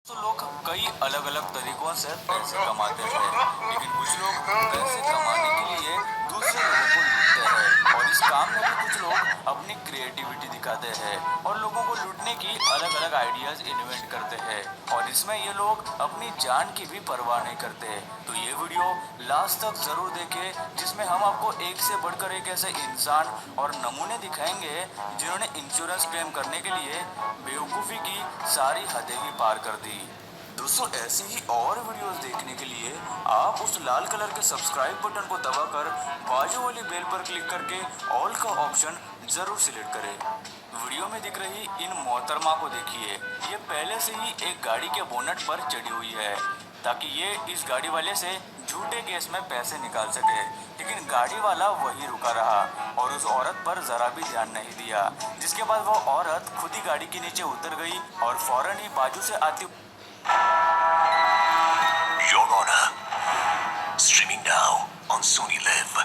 तो लोग कई अलग अलग तरीकों से पैसे कमाते हैं, लेकिन कुछ लोग पैसे कमाने के लिए दूसरे लोगों को लूटते हैं और इस काम में भी कुछ लोग अपनी क्रिएटिविटी दिखाते हैं और लोगों को लूटने की अलग अलग आइडियाज इन्वेंट करते हैं और इसमें ये लोग अपनी जान की भी परवाह नहीं करते। तो ये वीडियो लास्ट तक जरूर देखें, जिसमें हम आपको एक से बढ़कर एक ऐसे इंसान और नमूने दिखाएंगे जिन्होंने इंश्योरेंस क्लेम करने के लिए बेवकूफ़ी की सारी हदें भी पार कर दी। दोस्तों, ऐसी ही और वीडियोस देखने के लिए आप उस लाल कलर के सब्सक्राइब बटन को दबाकर बाजू वाली बेल पर क्लिक करके ऑल का ऑप्शन जरूर सिलेक्ट करें। वीडियो में दिख रही इन मोहतरमा को देखिए, ये पहले से ही एक गाड़ी के बोनट पर चढ़ी हुई है ताकि ये इस गाड़ी वाले से झूठे केस में पैसे निकाल सके, लेकिन गाड़ी वाला वही रुका रहा और उस औरत पर जरा भी ध्यान नहीं दिया, जिसके बाद वो औरत खुद ही गाड़ी के नीचे उतर गई और फौरन ही बाजू से आती Your Honor, streaming now on Sony Live.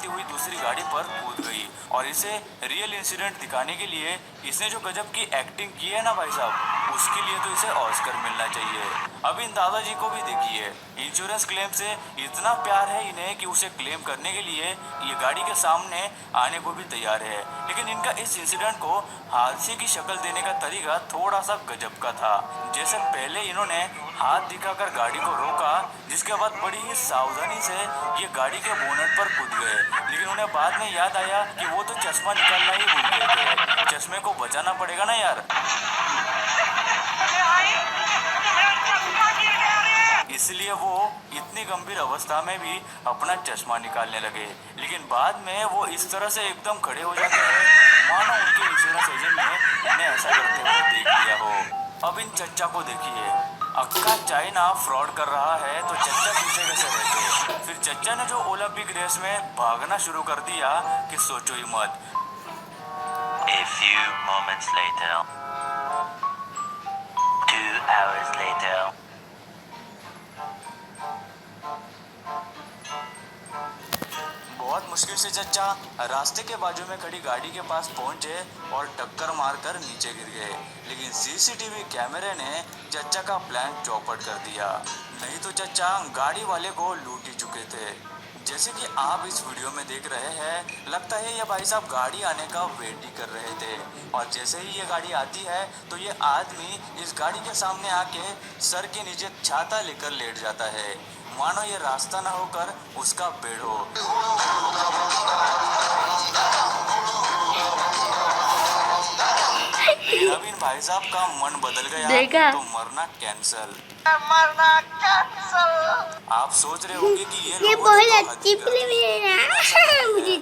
हुई दूसरी गाड़ी पर कूद गई और इसे रियल इंसिडेंट दिखाने के लिए इसने जो गजब की एक्टिंग की है ना भाई साहब, उसके लिए तो इसे ऑस्कर मिलना चाहिए। अब इन दादाजी को भी देखिए, इंश्योरेंस क्लेम से इतना प्यार है इन्हें कि उसे क्लेम करने के लिए ये गाड़ी के सामने आने को भी तैयार है, लेकिन इनका इस इंसिडेंट को हादसे की शक्ल देने का तरीका थोड़ा सा गजब का था। जैसे पहले इन्होंने हाथ दिखाकर गाड़ी को रोका, जिसके बाद बड़ी ही सावधानी से ये गाड़ी के बोनट पर कूद गए, लेकिन उन्हें बाद में याद आया कि वो तो चश्मा निकालना ही भूल गए थे। चश्मे को बचाना पड़ेगा ना यार, इसलिए वो इतनी गंभीर अवस्था में भी अपना चश्मा निकालने लगे, लेकिन बाद में वो इस तरह से एकदम खड़े हो जाते हैं मानो उनके इंश्योरेंस एजेंट ने उन्हें ऐसा करते हुए देख लिया हो। अब इन चच्चा को देखिए, अक्का चाइना फ्रॉड कर रहा है तो चच्चा पीछे कैसे रहते। फिर चच्चा ने जो ओलंपिक रेस में भागना शुरू कर दिया कि सोचो ही मत। A few moments later, 2 hours later. बहुत मुश्किल से चच्चा रास्ते के बाजू में खड़ी गाड़ी के पास पहुंचे और टक्कर मारकर नीचे गिर गए, लेकिन सीसीटीवी कैमरे ने चच्चा का प्लान चौपट कर दिया, नहीं तो चच्चा गाड़ी वाले को लूट ही चुके थे। जैसे कि आप इस वीडियो में देख रहे हैं, लगता है ये भाई साहब गाड़ी आने का वेट ही कर रहे थे और जैसे ही ये गाड़ी आती है तो ये आदमी इस गाड़ी के सामने आके सर के नीचे छाता लेकर लेट जाता है, मानो ये रास्ता ना होकर उसका बेड़ हो। अब इन भाई साहब का मन बदल गया तो मरना कैंसल। आप सोच रहे होंगे कि ये बहुत अच्छी फिल्म है मुझे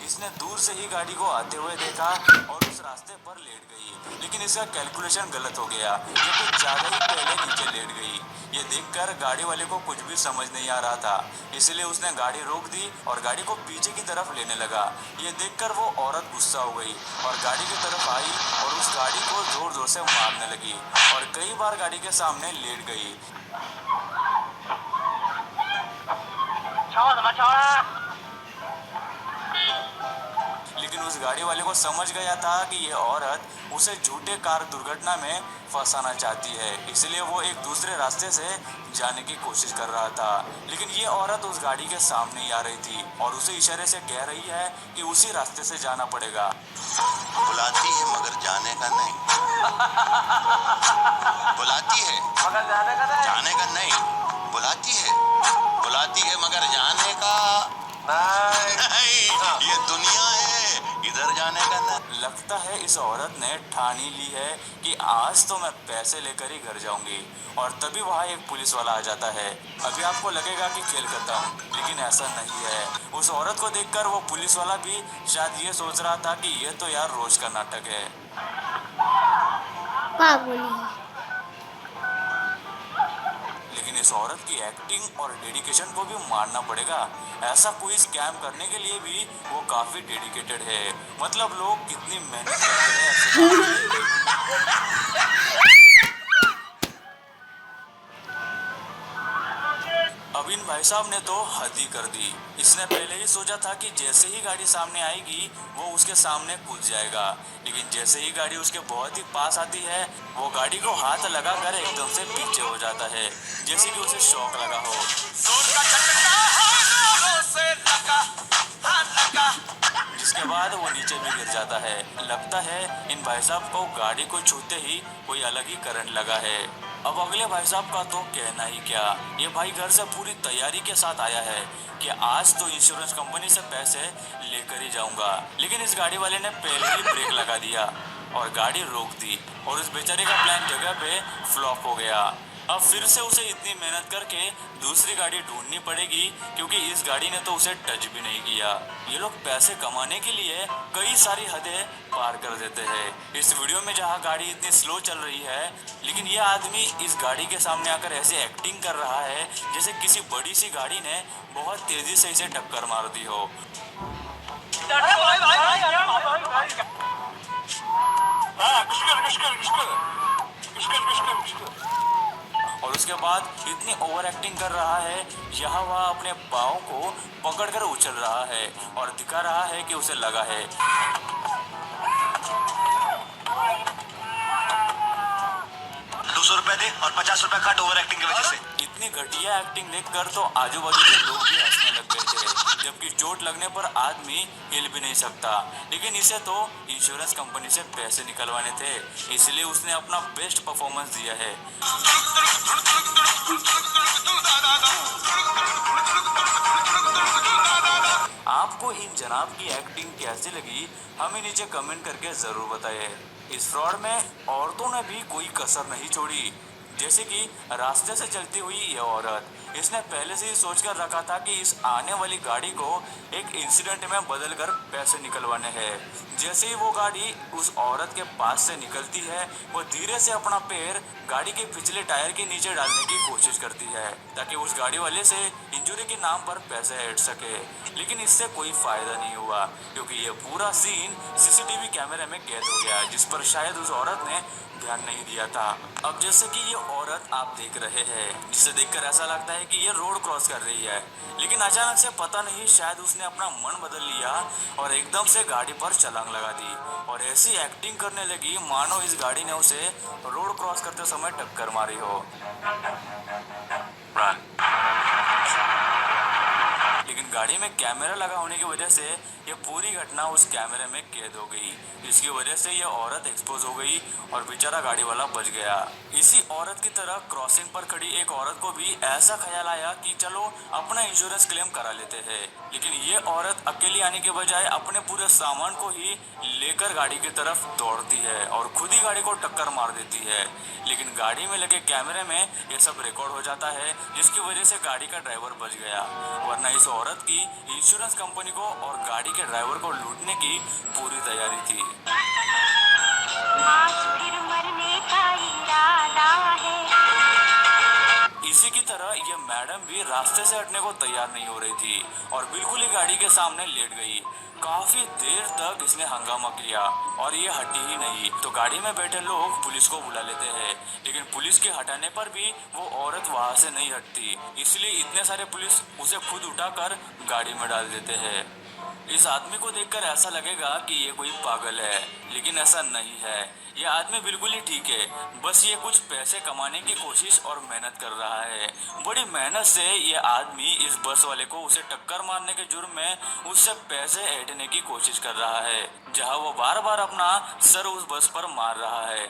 इसने दूर से ही गाड़ी को आते हुए देखा और उस रास्ते पर लेट गई, लेकिन इसका कैलकुलेशन गलत हो गया, ये कुछ ज्यादा ही पहले नीचे लेट गई। ये देखकर गाड़ी वाले को कुछ भी समझ नहीं आ रहा था, इसलिए उसने गाड़ी रोक दी और गाड़ी को पीछे की तरफ लेने लगा। ये देखकर वो औरत गुस्सा हो गई और गाड़ी की तरफ आई और उस गाड़ी को जोर जोर से मारने लगी और कई बार गाड़ी के सामने लेट गई। लेकिन उस गाड़ी वाले को समझ गया था कि यह औरत उसे झूठे कार दुर्घटना में फंसाना चाहती है, इसलिए वो एक दूसरे रास्ते से जाने की कोशिश कर रहा था, लेकिन ये औरत उस गाड़ी के सामने ही आ रही थी और उसे इशारे से कह रही है कि उसी रास्ते से जाना पड़ेगा। बुलाती है मगर जाने का नहीं। बुलाती है मगर जाने का नहीं। बुलाती है मगर जाने का नहीं। ये दुनिया है, इधर जाने का नहीं। लगता है इस औरत ने ठान ही ली है कि आज तो मैं पैसे लेकर ही घर जाऊंगी और तभी वहाँ एक पुलिस वाला आ जाता है। अभी आपको लगेगा कि खेल करता हूँ, लेकिन ऐसा नहीं है। उस औरत को देखकर वो पुलिस वाला भी शायद ये सोच रहा था कि ये तो यार रोज का नाटक है। लेकिन इस औरत की एक्टिंग और डेडिकेशन को भी मानना पड़ेगा। ऐसा कोई स्कैम करने के लिए भी वो काफी डेडिकेटेड है, मतलब लोग कितनी मेहनत करते हैं। अब इन भाई भाई साहब ने तो हद ही कर दी। इसने पहले ही सोचा था कि जैसे ही गाड़ी सामने आएगी वो उसके सामने कूद जाएगा, लेकिन जैसे ही गाड़ी उसके बहुत ही पास आती है वो गाड़ी को हाथ लगाकर एकदम से पीछे हो जाता है, जैसे कि उसे शॉक लगा हो। जिसके बाद वो नीचे भी गिर जाता है। लगता है इन भाई साहब को गाड़ी को छूते ही कोई अलग ही करंट लगा है। अब अगले भाई साहब का तो कहना ही क्या, ये भाई घर से पूरी तैयारी के साथ आया है कि आज तो इंश्योरेंस कंपनी से पैसे लेकर ही जाऊंगा, लेकिन इस गाड़ी वाले ने पहले ही ब्रेक लगा दिया और गाड़ी रोक दी और उस बेचारे का प्लान जगह पे फ्लॉप हो गया। अब फिर से उसे इतनी मेहनत करके दूसरी गाड़ी ढूंढनी पड़ेगी, क्योंकि इस गाड़ी ने तो उसे टच भी नहीं किया। ये लोग पैसे कमाने के लिए कई सारी हदें पार कर देते हैं। इस वीडियो में जहां गाड़ी इतनी स्लो चल रही है, लेकिन ये आदमी इस गाड़ी के सामने आकर ऐसे एक्टिंग कर रहा है जैसे किसी बड़ी सी गाड़ी ने बहुत तेजी से इसे टक्कर मार दी हो। और उसके बाद इतनी ओवर एक्टिंग कर रहा है, यहाँ वह अपने पाँव को पकड़कर उछल रहा है और दिखा रहा है कि उसे लगा है। 200 रुपए दे और 50 रुपए काट ओवर एक्टिंग की वजह से। इतनी घटिया एक्टिंग देखकर तो आजू बाजू के लोग भी हंसने लग गए थे, जबकि चोट लगने पर आदमी हिल भी नहीं सकता। लेकिन इसे तो इंश्योरेंस कंपनी से पैसे निकलवाने थे, इसलिए उसने अपना बेस्ट परफॉर्मेंस दिया है। आपको इन जनाब की एक्टिंग कैसी लगी हमें नीचे कमेंट करके जरूर बताइए। इस फ्रॉड में औरतों ने भी कोई कसर नहीं छोड़ी, जैसे कि रास्ते से चलती हुई ये औरत, इसने पहले से ही सोचकर रखा था कि इस आने वाली गाड़ी को एक इंसिडेंट में बदलकर पैसे निकलवाने हैं। जैसे ही वो गाड़ी उस औरत के पास से निकलती है, वो धीरे से अपना पैर गाड़ी के पिछले टायर के नीचे डालने की कोशिश करती है ताकि उस गाड़ी वाले से इंजरी के नाम पर पैसे हट सके। लेकिन इससे कोई फायदा नहीं हुआ, क्योंकि ये पूरा सीन सीसीटीवी कैमरे में कैद हो गया, जिस पर शायद उस औरत ने ध्यान नहीं दिया था। अब जैसे कि ये औरत आप देख रहे हैं, जिसे देखकर ऐसा लगता है कि ये रोड क्रॉस कर रही है, लेकिन अचानक से पता नहीं शायद उसने अपना मन बदल लिया और एकदम से गाड़ी पर छलांग लगा दी और ऐसी एक्टिंग करने लगी मानो इस गाड़ी ने उसे रोड क्रॉस करते समय टक्कर मारी हो। लेकिन गाड़ी में कैमरा लगा होने की वजह से ये पूरी घटना उस कैमरे में कैद हो गई, जिसकी वजह से ये औरत एक्सपोज हो गई और बेचारा गाड़ी वाला बच गया। इसी औरत की तरह क्रॉसिंग पर खड़ी एक औरत को भी ऐसा ख्याल आया कि चलो अपना इंश्योरेंस क्लेम करा लेते हैं, लेकिन ये औरत अकेली आने के बजाय अपने पूरे सामान को ही लेकर गाड़ी की तरफ दौड़ती है और खुद ही गाड़ी को टक्कर मार देती है। लेकिन गाड़ी में लगे कैमरे में ये सब रिकॉर्ड हो जाता है, जिसकी वजह से गाड़ी का ड्राइवर बच गया, वरना इस औरत की इंश्योरेंस कंपनी को और गाड़ी के ड्राइवर को लूटने की पूरी तैयारी थी। आज फिर मरने का इरादा है। इसी की तरह ये मैडम भी रास्ते से हटने को तैयार नहीं हो रही थी और बिल्कुल ही गाड़ी के सामने लेट गई। काफी देर तक इसने हंगामा किया और ये हटी ही नहीं, तो गाड़ी में बैठे लोग पुलिस को बुला लेते हैं, लेकिन पुलिस के हटाने पर भी वो औरत वहां से नहीं हटती, इसलिए इतने सारे पुलिस उसे खुद उठाकर गाड़ी में डाल देते हैं। इस आदमी को देखकर ऐसा लगेगा कि ये कोई पागल है, लेकिन ऐसा नहीं है। ये आदमी बिल्कुल ही ठीक है, बस ये कुछ पैसे कमाने की कोशिश और मेहनत कर रहा है। बड़ी मेहनत से ये आदमी इस बस वाले को उसे टक्कर मारने के जुर्म में उससे पैसे ऐंठने की कोशिश कर रहा है, जहां वो बार बार अपना सर उस बस पर मार रहा है।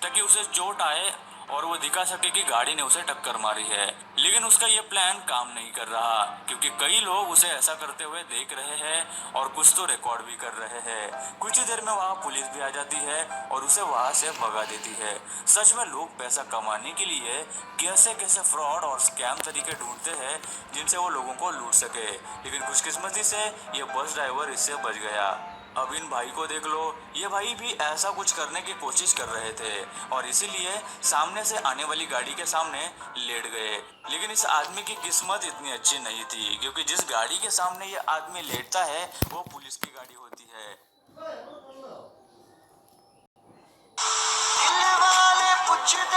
ताकि उसे चोट आए और वो दिखा सके कि गाड़ी ने उसे टक्कर मारी है, लेकिन उसका ये प्लान काम नहीं कर रहा, क्योंकि कई लोग उसे ऐसा करते हुए देख रहे हैं और कुछ तो रिकॉर्ड भी कर रहे हैं। कुछ ही देर में वहाँ पुलिस भी आ जाती है और उसे वहाँ से भगा देती है। सच में लोग पैसा कमाने के लिए कैसे कैसे फ्रॉड और स्कैम तरीके ढूंढते हैं जिनसे वो लोगों को लूट सके, लेकिन खुशकिस्मती से ये बस ड्राइवर इससे बच गया। अब इन भाई को देख लो, ये भाई भी ऐसा कुछ करने की कोशिश कर रहे थे और इसीलिए सामने से आने वाली गाड़ी के सामने लेट गए। लेकिन इस आदमी की किस्मत इतनी अच्छी नहीं थी, क्योंकि जिस गाड़ी के सामने ये आदमी लेटता है वो पुलिस की गाड़ी होती है। दिल वाले पूछते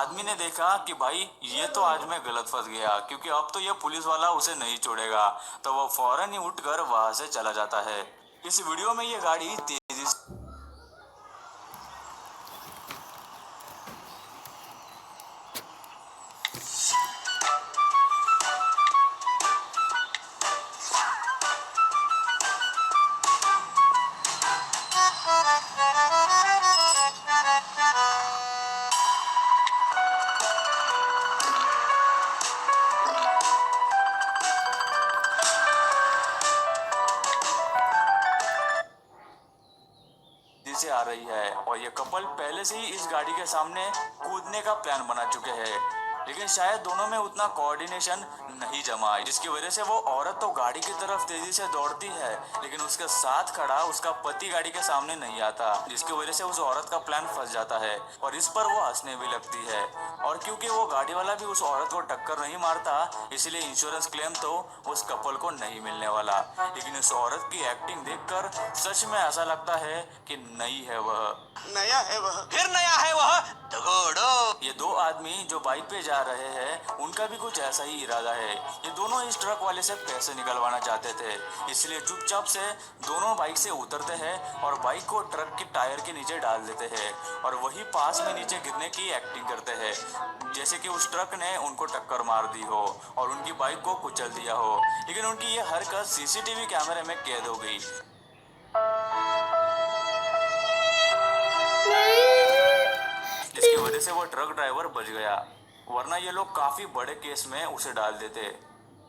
आदमी ने देखा कि भाई ये तो आज मैं गलत फंस गया, क्योंकि अब तो ये पुलिस वाला उसे नहीं छोड़ेगा, तो वो फौरन ही उठकर वहां से चला जाता है। इस वीडियो में ये गाड़ी तेजी से आ रही है, और ये कपल पहले से ही इस गाड़ी के सामने कूदने का प्लान बना चुके हैं, लेकिन शायद दोनों में उतना कोऑर्डिनेशन नहीं जमा, जिसकी वजह से वो औरत तो गाड़ी की तरफ तेजी से दौड़ती है, लेकिन उसके साथ खड़ा उसका पति गाड़ी के सामने नहीं आता, जिसकी वजह से उस औरत का प्लान फंस जाता है और इस पर वो हंसने भी लगती है। और क्योंकि वो गाड़ी वाला भी उस औरत को टक्कर नहीं मारता, इसलिए इंश्योरेंस क्लेम तो उस कपल को नहीं मिलने वाला। लेकिन उस औरत की एक्टिंग देखकर सच में ऐसा लगता है कि नई है वह, नया है वह, फिर नया है वह। दगोड़ो। ये दो आदमी जो बाइक पे जा रहे हैं, उनका भी कुछ ऐसा ही इरादा है। ये दोनों इस ट्रक वाले से पैसे निकलवाना चाहते थे, इसलिए चुपचाप से दोनों बाइक से उतरते हैं और बाइक को ट्रक के टायर के नीचे डाल देते हैं और वही पास में नीचे गिरने की एक्टिंग करते हैं, जैसे कि उस ट्रक ने उनको टक्कर मार दी हो और उनकी बाइक को कुचल दिया हो। लेकिन उनकी ये हरकत सीसीटीवी कैमरे में कैद हो गई, जिसकी वजह से वो ट्रक ड्राइवर बच गया, वरना ये लोग काफी बड़े केस में उसे डाल देते।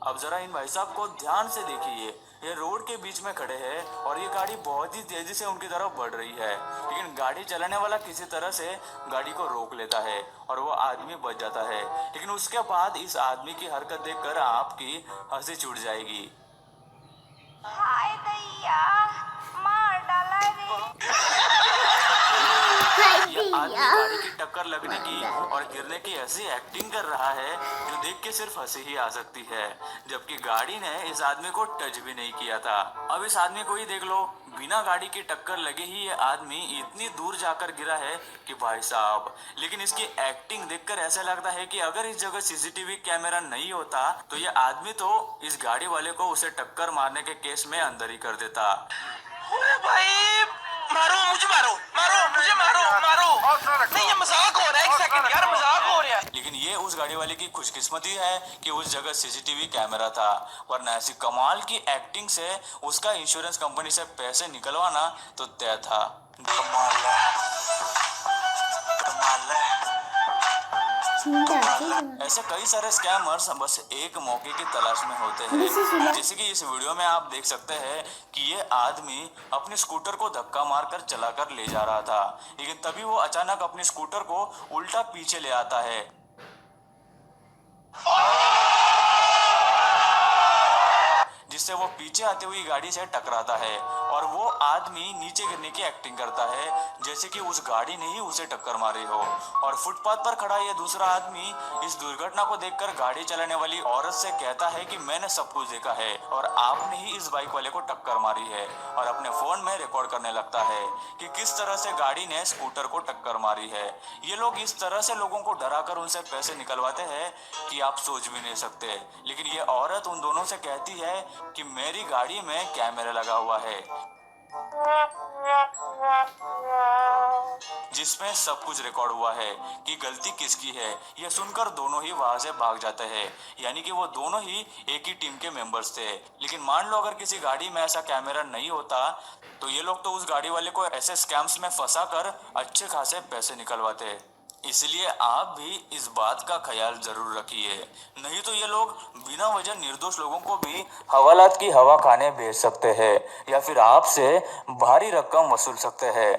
अब जरा इन भाई साहब को ध्यान से देखिए, ये रोड के बीच में खड़े हैं और ये गाड़ी बहुत ही तेजी से उनकी तरफ बढ़ रही है, लेकिन गाड़ी चलाने वाला किसी तरह से गाड़ी को रोक लेता है और वो आदमी बच जाता है। लेकिन उसके बाद इस आदमी की हरकत देखकर आपकी हंसी छूट जाएगी। हाय दैया, मार डाला रे। ये आदमी गाड़ी की टक्कर लगने की और गिरने की ऐसी एक्टिंग कर रहा है जो देख के सिर्फ हंसी ही आ सकती है, जबकि गाड़ी ने इस आदमी को टच भी नहीं किया था। अब इस आदमी को ही देख लो, बिना गाड़ी की टक्कर लगे ही ये आदमी इतनी दूर जाकर गिरा है कि भाई साहब। लेकिन इसकी एक्टिंग देखकर ऐसा लगता है कि अगर इस जगह सीसीटीवी कैमरा नहीं होता तो ये आदमी तो इस गाड़ी वाले को उसे टक्कर मारने के केस में अंदर ही कर देता। भाई मारो मुझे, मारो मारो मुझे, मारो मारो। नहीं ये मजाक हो रहा है, एक सेकंड यार, मजाक हो रहा है। लेकिन ये उस गाड़ी वाले की खुशकिस्मती है कि उस जगह सीसीटीवी कैमरा था, वरना ऐसी कमाल की एक्टिंग से उसका इंश्योरेंस कंपनी से पैसे निकलवाना तो तय था। कमाल है, कमाल है। ऐसे कई सारे स्कैमर्स बस एक मौके की तलाश में होते हैं, जैसे कि इस वीडियो में आप देख सकते हैं कि ये आदमी अपने स्कूटर को धक्का मारकर चलाकर ले जा रहा था, लेकिन तभी वो अचानक अपने स्कूटर को उल्टा पीछे ले आता है, जिससे वो पीछे आती हुई गाड़ी से टकराता है और वो आदमी नीचे गिरने की एक्टिंग करता है, जैसे कि उस गाड़ी ने ही उसे टक्कर मारी हो। और फुटपाथ पर खड़ा ये दूसरा आदमी इस दुर्घटना को देखकर गाड़ी चलाने वाली औरत से कहता है कि मैंने सब कुछ देखा है और आपने ही इस बाइक वाले को टक्कर मारी है, और अपने फोन में रिकॉर्ड करने लगता है कि किस तरह से गाड़ी ने स्कूटर को टक्कर मारी है। ये लोग इस तरह से लोगों को डराकर उनसे पैसे निकलवाते हैं कि आप सोच भी नहीं सकते। लेकिन ये औरत उन दोनों से कहती है कि मेरी गाड़ी में कैमरा लगा हुआ है जिसमें सब कुछ रिकॉर्ड हुआ है कि गलती किसकी है। यह सुनकर दोनों ही वहां से भाग जाते हैं, यानी कि वो दोनों ही एक ही टीम के मेंबर्स थे। लेकिन मान लो अगर किसी गाड़ी में ऐसा कैमरा नहीं होता तो ये लोग तो उस गाड़ी वाले को ऐसे स्कैम्स में फंसाकर अच्छे खासे पैसे निकलवाते। इसलिए आप भी इस बात का ख्याल जरूर रखिए, नहीं तो ये लोग बिना वजह निर्दोष लोगों को भी हवालात की हवा खाने भेज सकते हैं या फिर आपसे भारी रकम वसूल सकते हैं।